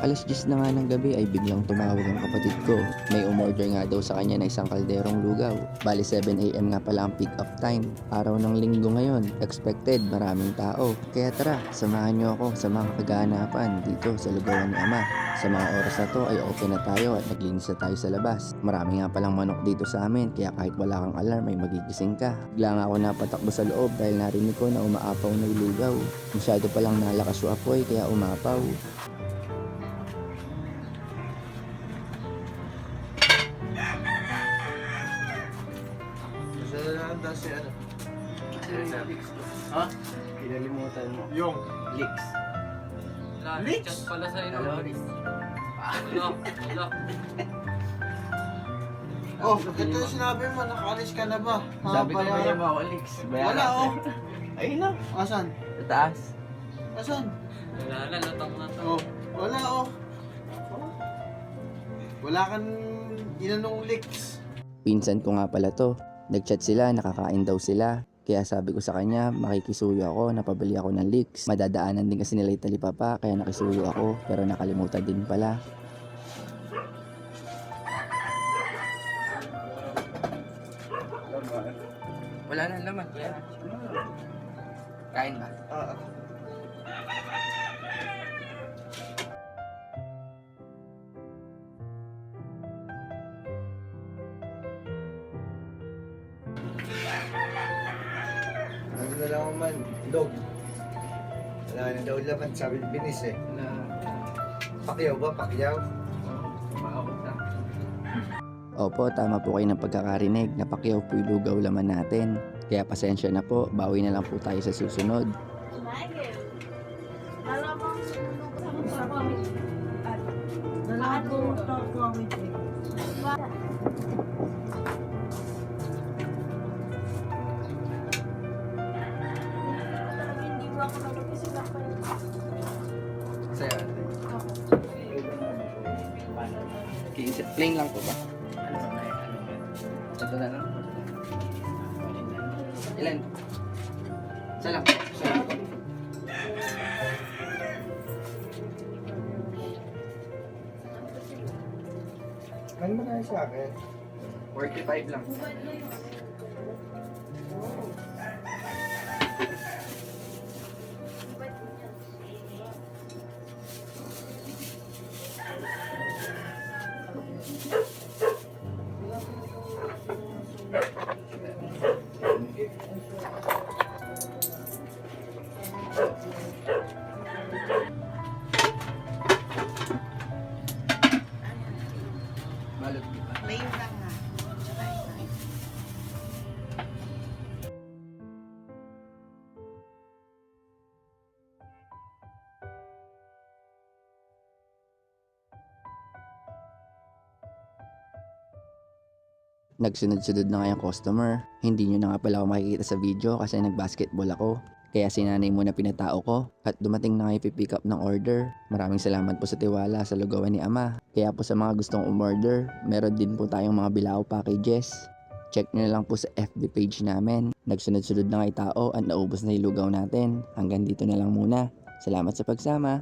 Alas 10 na nga ng gabi ay biglang tumawag ang kapatid ko. May umorder nga daw sa kanya na isang kalderong lugaw. Bali 7 AM nga pala ang pick up time. Araw ng linggo ngayon, expected maraming tao. Kaya tara, samahan niyo ako sa mga kaganapan dito sa lugawan ni Ama. Sa mga oras na to ay open na tayo at naglinis na tayo sa labas. Marami nga palang manok dito sa amin kaya kahit wala kang alarm ay magigising ka. Bigla nga ako napatakbo sa loob dahil narinig ko na umaapaw na yung lugaw. Masyado palang nalakas yung apoy kaya umapaw. Nasa si ano? Ha? Kinalimutan mo. Yung Leaks. Leaks? Chat pala sa'yo. Calories. Wala. Oh, ito yung sinabi mo, nakaalis ka na ba? Sabi ko ba mo ako leaks? Wala oh. Ayun na. Asan? Sa taas. Asan? Wala na, lutang na to. Oh, wala oh. Wala kang inanong leaks. Pinsan ko nga pala to. Nagchat sila, nakakain daw sila. Kaya sabi ko sa kanya, makikisuyo ako, napabili ako ng leeks. Madadaanan din kasi nila Italipapa, kaya nakisuyo ako, pero nakalimutan din pala. Wala na laman. Kain ba? Ano na lang man, dog. Wala na daw laman, sabi ni Binis eh. Na. Pakyaw ba? Pakyaw? Maakot na. Opo, tama po kayo ng pagkakarinig. Napakyaw po yung lugaw laman natin. Kaya pasensya na po, bawi na lang po tayo sa susunod. Sa'yo. Plain lang po ba? Ito na lang. Ilan? Isa lang. Isa lang po. Ano mo na sa akin? 45 lang. Balot di ba? Plain lang nga. Tsaka ito. Nagsunod-sunod na nga yung customer. Hindi nyo na nga pala ako makikita sa video kasi nag-basketball ako. Kaya si nanay muna pinatao ko at dumating na nga yung pick up ng order. Maraming salamat po sa tiwala sa lugawan ni Ama. Kaya po sa mga gustong umorder, meron din po tayong mga bilao packages. Check nyo na lang po sa FB page namin. Nagsunod-sunod na nga yung tao at naubos na yung lugaw natin. Hanggang dito na lang muna. Salamat sa pagsama.